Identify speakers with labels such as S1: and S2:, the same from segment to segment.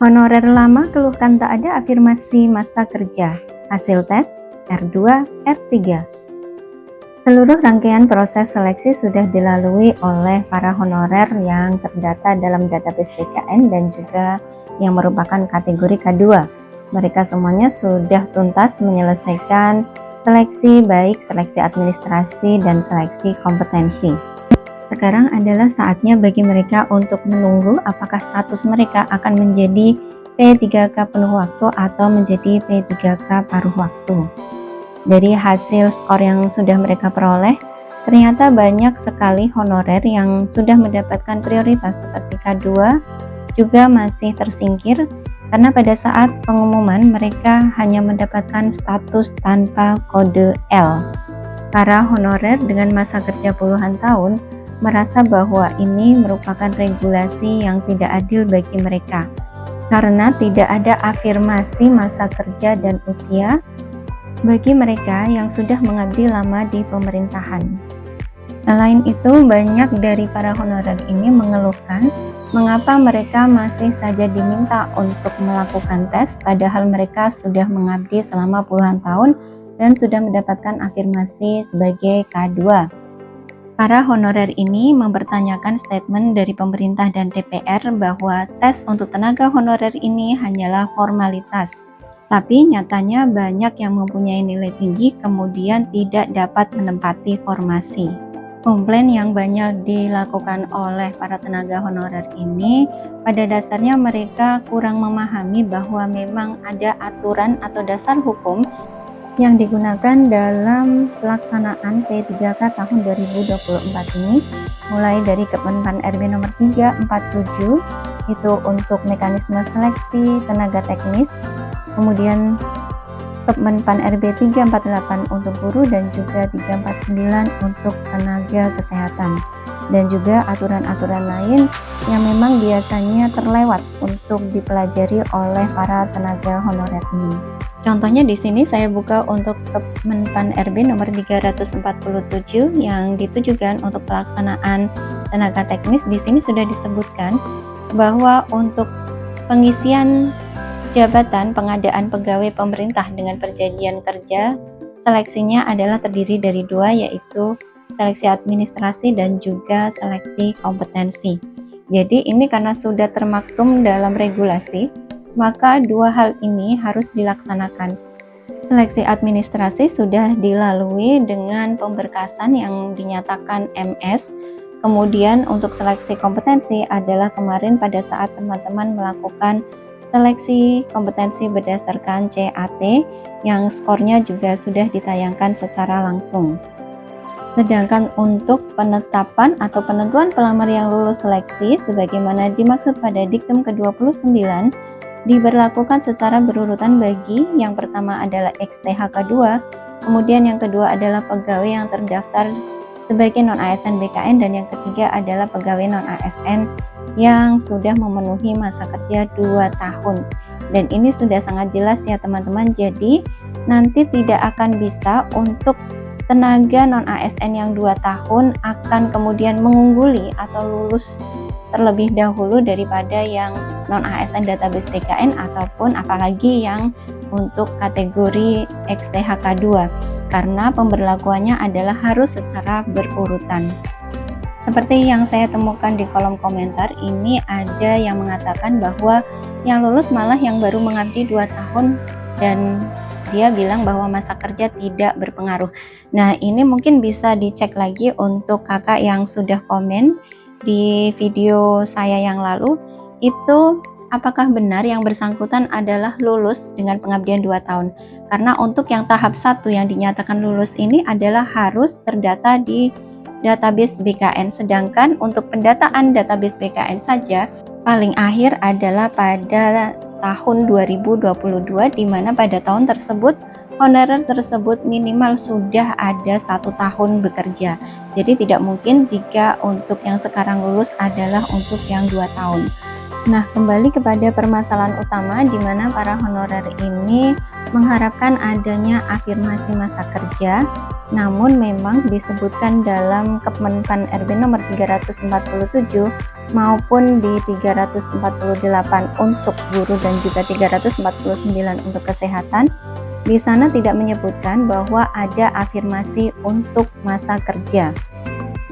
S1: Honorer lama keluhkan tak ada afirmasi masa kerja. Hasil tes R2, R3. Seluruh rangkaian proses seleksi sudah dilalui oleh para honorer yang terdata dalam database BKN dan juga yang merupakan kategori K2. Mereka semuanya sudah tuntas menyelesaikan seleksi, baik seleksi administrasi dan seleksi kompetensi. Sekarang adalah saatnya bagi mereka untuk menunggu apakah status mereka akan menjadi P3K penuh waktu atau menjadi P3K paruh waktu. Dari hasil skor yang sudah mereka peroleh, ternyata banyak sekali honorer yang sudah mendapatkan prioritas seperti K2 juga masih tersingkir karena pada saat pengumuman mereka hanya mendapatkan status tanpa kode L. Para honorer dengan masa kerja puluhan tahun merasa bahwa ini merupakan regulasi yang tidak adil bagi mereka karena tidak ada afirmasi masa kerja dan usia bagi mereka yang sudah mengabdi lama di pemerintahan. Selain itu, banyak dari para honorer ini mengeluhkan mengapa mereka masih saja diminta untuk melakukan tes padahal mereka sudah mengabdi selama puluhan tahun dan sudah mendapatkan afirmasi sebagai K2. Para honorer ini mempertanyakan statement dari pemerintah dan DPR bahwa tes untuk tenaga honorer ini hanyalah formalitas. Tapi nyatanya banyak yang mempunyai nilai tinggi kemudian tidak dapat menempati formasi. Komplain yang banyak dilakukan oleh para tenaga honorer ini pada dasarnya mereka kurang memahami bahwa memang ada aturan atau dasar hukum yang digunakan dalam pelaksanaan P3K tahun 2024 ini, mulai dari Kemenpan RB nomor 347 itu untuk mekanisme seleksi tenaga teknis, kemudian Kemenpan RB 348 untuk guru dan juga 349 untuk tenaga kesehatan, dan juga aturan-aturan lain yang memang biasanya terlewat untuk dipelajari oleh para tenaga honorer ini. Contohnya di sini saya buka untuk Kemenpan RB nomor 347 yang ditujukan untuk pelaksanaan tenaga teknis. Di sini sudah disebutkan bahwa untuk pengisian jabatan pengadaan pegawai pemerintah dengan perjanjian kerja, seleksinya adalah terdiri dari dua, yaitu seleksi administrasi dan juga seleksi kompetensi. Jadi ini karena sudah termaktum dalam regulasi, maka dua hal ini harus dilaksanakan. Seleksi administrasi sudah dilalui dengan pemberkasan yang dinyatakan MS. Kemudian untuk seleksi kompetensi adalah kemarin pada saat teman-teman melakukan seleksi kompetensi berdasarkan CAT yang skornya juga sudah ditayangkan secara langsung. Sedangkan untuk penetapan atau penentuan pelamar yang lulus seleksi sebagaimana dimaksud pada diktum ke-29 diberlakukan secara berurutan bagi yang pertama adalah XTHK2, kemudian yang kedua adalah pegawai yang terdaftar sebagai non-ASN BKN, dan yang ketiga adalah pegawai non-ASN yang sudah memenuhi masa kerja 2 tahun. Dan ini sudah sangat jelas ya teman-teman, jadi nanti tidak akan bisa untuk tenaga non-ASN yang 2 tahun akan kemudian mengungguli atau lulus terlebih dahulu daripada yang non-ASN database BKN ataupun apalagi yang untuk kategori XTHK2 karena pemberlakuannya adalah harus secara berurutan. Seperti yang saya temukan di kolom komentar, ini ada yang mengatakan bahwa yang lulus malah yang baru mengabdi 2 tahun dan dia bilang bahwa masa kerja tidak berpengaruh. Nah, ini mungkin bisa dicek lagi untuk kakak yang sudah komen di video saya yang lalu, itu apakah benar yang bersangkutan adalah lulus dengan pengabdian 2 tahun. Karena untuk yang tahap 1 yang dinyatakan lulus ini adalah harus terdata di database BKN, sedangkan untuk pendataan database BKN saja paling akhir adalah pada tahun 2022, di mana pada tahun tersebut honorer tersebut minimal sudah ada 1 tahun bekerja. Jadi tidak mungkin jika untuk yang sekarang lulus adalah untuk yang 2 tahun. Nah, kembali kepada permasalahan utama di mana para honorer ini mengharapkan adanya afirmasi masa kerja namun memang disebutkan dalam Kemenpan RB nomor 347 maupun di 348 untuk guru dan juga 349 untuk kesehatan. Di sana tidak menyebutkan bahwa ada afirmasi untuk masa kerja.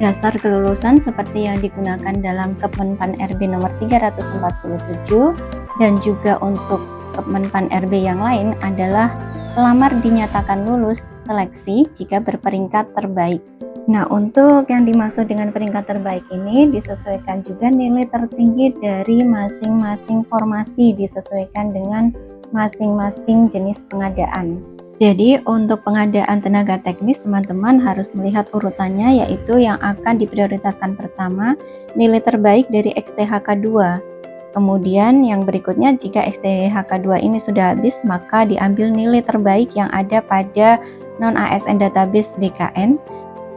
S1: Dasar kelulusan seperti yang digunakan dalam Kemenpan RB nomor 347 dan juga untuk Kemenpan RB yang lain adalah pelamar dinyatakan lulus seleksi jika berperingkat terbaik. Nah, untuk yang dimaksud dengan peringkat terbaik ini disesuaikan juga nilai tertinggi dari masing-masing formasi, disesuaikan dengan masing-masing jenis pengadaan. Jadi untuk pengadaan tenaga teknis teman-teman harus melihat urutannya, yaitu yang akan diprioritaskan pertama nilai terbaik dari XTHK 2. Kemudian yang berikutnya jika XTHK 2 ini sudah habis maka diambil nilai terbaik yang ada pada non-ASN database BKN.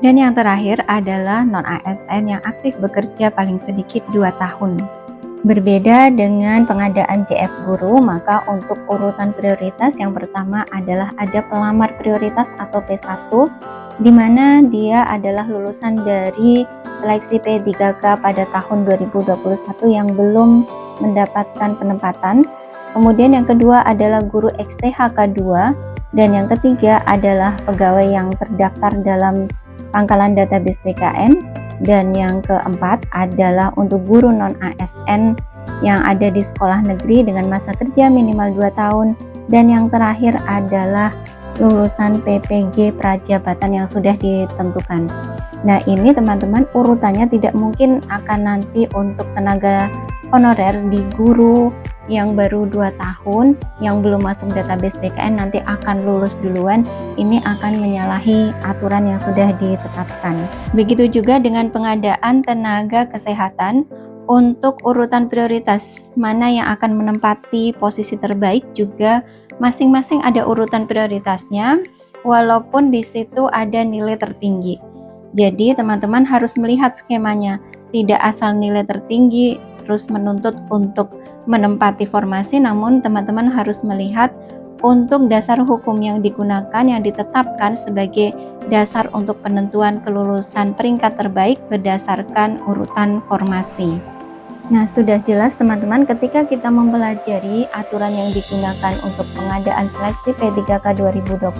S1: Dan yang terakhir adalah non-ASN yang aktif bekerja paling sedikit 2 tahun. Berbeda dengan pengadaan JF Guru, maka untuk urutan prioritas yang pertama adalah ada pelamar prioritas atau P1, di mana dia adalah lulusan dari seleksi P3K pada tahun 2021 yang belum mendapatkan penempatan. Kemudian yang kedua adalah guru XTHK 2, dan yang ketiga adalah pegawai yang terdaftar dalam pangkalan database BKN. Dan yang keempat adalah untuk guru non-ASN yang ada di sekolah negeri dengan masa kerja minimal 2 tahun. Dan yang terakhir adalah lulusan PPG Prajabatan yang sudah ditentukan. Nah, ini teman-teman urutannya tidak mungkin akan nanti untuk tenaga honorer di guru yang baru 2 tahun yang belum masuk database BKN nanti akan lulus duluan. Ini akan menyalahi aturan yang sudah ditetapkan. Begitu juga dengan pengadaan tenaga kesehatan. Untuk urutan prioritas mana yang akan menempati posisi terbaik juga masing-masing ada urutan prioritasnya, walaupun di situ ada nilai tertinggi. Jadi teman-teman harus melihat skemanya, tidak asal nilai tertinggi terus menuntut untuk menempati formasi, namun teman-teman harus melihat untuk dasar hukum yang digunakan yang ditetapkan sebagai dasar untuk penentuan kelulusan peringkat terbaik berdasarkan urutan formasi. Nah, sudah jelas teman-teman ketika kita mempelajari aturan yang digunakan untuk pengadaan seleksi P3K 2024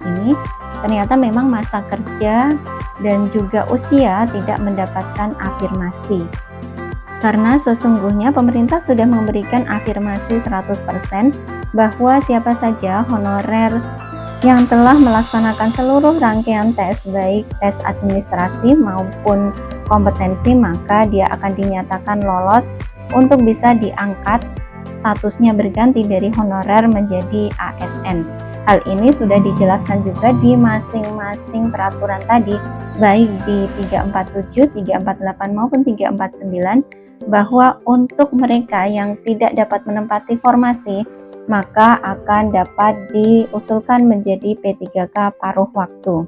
S1: ini, ternyata memang masa kerja dan juga usia tidak mendapatkan afirmasi. Karena sesungguhnya pemerintah sudah memberikan afirmasi 100% bahwa siapa saja honorer yang telah melaksanakan seluruh rangkaian tes, baik tes administrasi maupun kompetensi, maka dia akan dinyatakan lolos untuk bisa diangkat statusnya berganti dari honorer menjadi ASN. Hal ini sudah dijelaskan juga di masing-masing peraturan tadi, baik di 347, 348 maupun 349, bahwa untuk mereka yang tidak dapat menempati formasi maka akan dapat diusulkan menjadi P3K paruh waktu.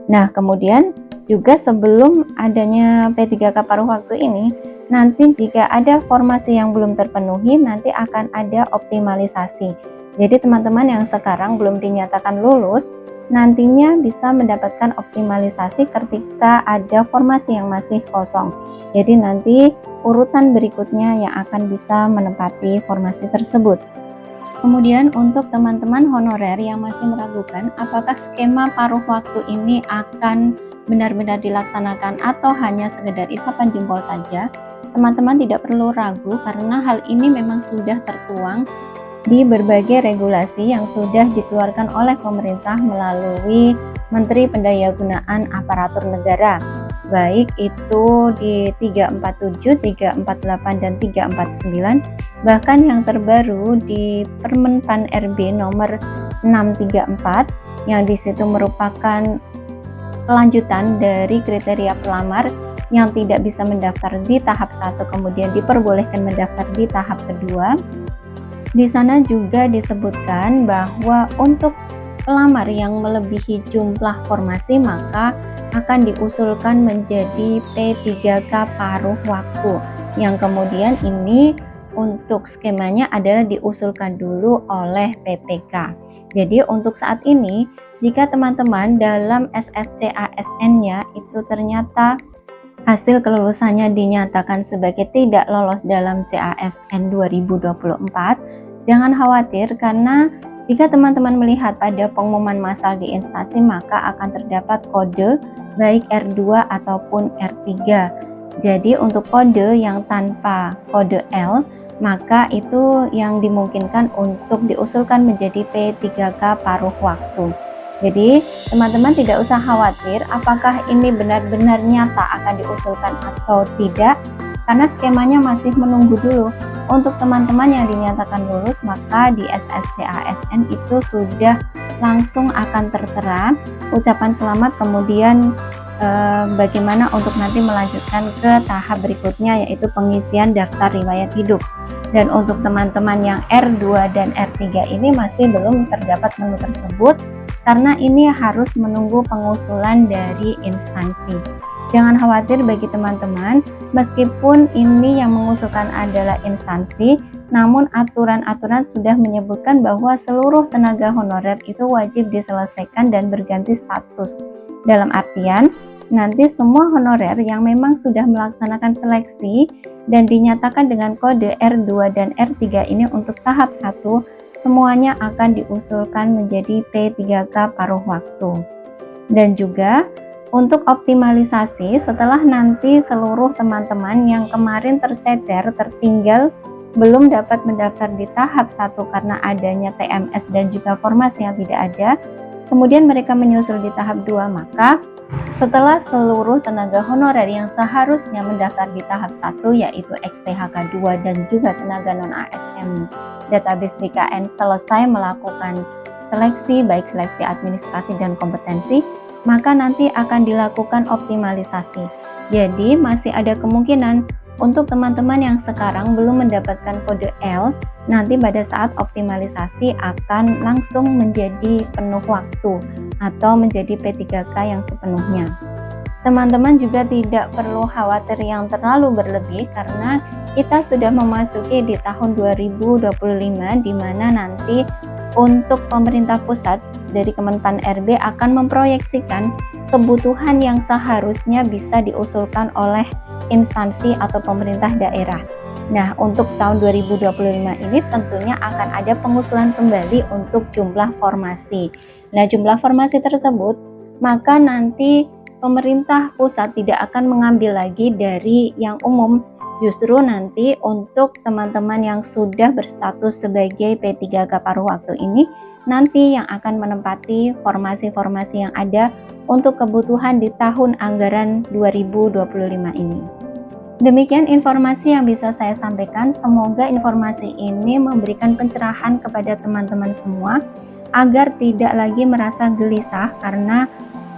S1: Nah, kemudian juga sebelum adanya P3K paruh waktu ini, nanti jika ada formasi yang belum terpenuhi, nanti akan ada optimalisasi. Jadi teman-teman yang sekarang belum dinyatakan lulus, nantinya bisa mendapatkan optimalisasi ketika ada formasi yang masih kosong. Jadi nanti urutan berikutnya yang akan bisa menempati formasi tersebut. Kemudian untuk teman-teman honorer yang masih meragukan apakah skema paruh waktu ini akan benar-benar dilaksanakan atau hanya sekedar isapan jempol saja, teman-teman tidak perlu ragu karena hal ini memang sudah tertuang di berbagai regulasi yang sudah dikeluarkan oleh pemerintah melalui Menteri Pendayagunaan Aparatur Negara, baik itu di 347, 348, dan 349, bahkan yang terbaru di Permenpan RB nomor 634 yang disitu merupakan kelanjutan dari kriteria pelamar yang tidak bisa mendaftar di tahap 1 kemudian diperbolehkan mendaftar di tahap kedua. Di sana juga disebutkan bahwa untuk pelamar yang melebihi jumlah formasi maka akan diusulkan menjadi P3K paruh waktu, yang kemudian ini untuk skemanya adalah diusulkan dulu oleh PPK. Jadi untuk saat ini jika teman-teman dalam SSC-ASN-nya itu ternyata hasil kelulusannya dinyatakan sebagai tidak lolos dalam CASN 2024, jangan khawatir karena jika teman-teman melihat pada pengumuman massal di instansi maka akan terdapat kode baik R2 ataupun R3. Jadi untuk kode yang tanpa kode L maka itu yang dimungkinkan untuk diusulkan menjadi P3K paruh waktu. Jadi teman-teman tidak usah khawatir apakah ini benar-benar nyata akan diusulkan atau tidak, karena skemanya masih menunggu dulu. Untuk teman-teman yang dinyatakan lulus maka di SSC-ASN itu sudah langsung akan tertera ucapan selamat, kemudian bagaimana untuk nanti melanjutkan ke tahap berikutnya yaitu pengisian daftar riwayat hidup. Dan untuk teman-teman yang R2 dan R3 ini masih belum terdapat menu tersebut karena ini harus menunggu pengusulan dari instansi. Jangan khawatir bagi teman-teman, meskipun ini yang mengusulkan adalah instansi, namun aturan-aturan sudah menyebutkan bahwa seluruh tenaga honorer itu wajib diselesaikan dan berganti status. Dalam artian, nanti semua honorer yang memang sudah melaksanakan seleksi dan dinyatakan dengan kode R2 dan R3 ini untuk tahap 1, semuanya akan diusulkan menjadi P3K paruh waktu. Dan juga untuk optimalisasi setelah nanti seluruh teman-teman yang kemarin tercecer, tertinggal, belum dapat mendaftar di tahap 1 karena adanya TMS dan juga formasi yang tidak ada, kemudian mereka menyusul di tahap 2, maka setelah seluruh tenaga honorer yang seharusnya mendaftar di tahap 1 yaitu XTHK 2 dan juga tenaga non-ASN database BKN selesai melakukan seleksi, baik seleksi administrasi dan kompetensi, maka nanti akan dilakukan optimalisasi. Jadi masih ada kemungkinan untuk teman-teman yang sekarang belum mendapatkan kode L, nanti pada saat optimalisasi akan langsung menjadi penuh waktu atau menjadi P3K yang sepenuhnya. Teman-teman juga tidak perlu khawatir yang terlalu berlebih karena kita sudah memasuki di tahun 2025 di mana nanti untuk pemerintah pusat dari Kemenpan RB akan memproyeksikan kebutuhan yang seharusnya bisa diusulkan oleh instansi atau pemerintah daerah. Nah, untuk tahun 2025 ini tentunya akan ada pengusulan kembali untuk jumlah formasi. Nah, jumlah formasi tersebut maka nanti pemerintah pusat tidak akan mengambil lagi dari yang umum, justru nanti untuk teman-teman yang sudah berstatus sebagai P3K paruh waktu ini nanti yang akan menempati formasi-formasi yang ada untuk kebutuhan di tahun anggaran 2025 ini. Demikian informasi yang bisa saya sampaikan. Semoga informasi ini memberikan pencerahan kepada teman-teman semua agar tidak lagi merasa gelisah karena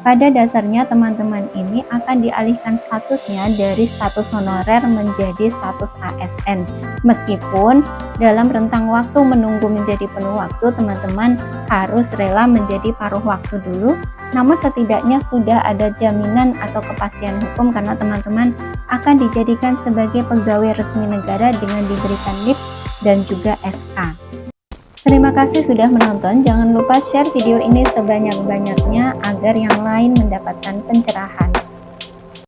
S1: pada dasarnya teman-teman ini akan dialihkan statusnya dari status honorer menjadi status ASN. Meskipun dalam rentang waktu menunggu menjadi penuh waktu, teman-teman harus rela menjadi paruh waktu dulu. Namun setidaknya sudah ada jaminan atau kepastian hukum karena teman-teman akan dijadikan sebagai pegawai resmi negara dengan diberikan NIP dan juga SK. Terima kasih sudah menonton. Jangan lupa share video ini sebanyak-banyaknya agar yang lain mendapatkan pencerahan.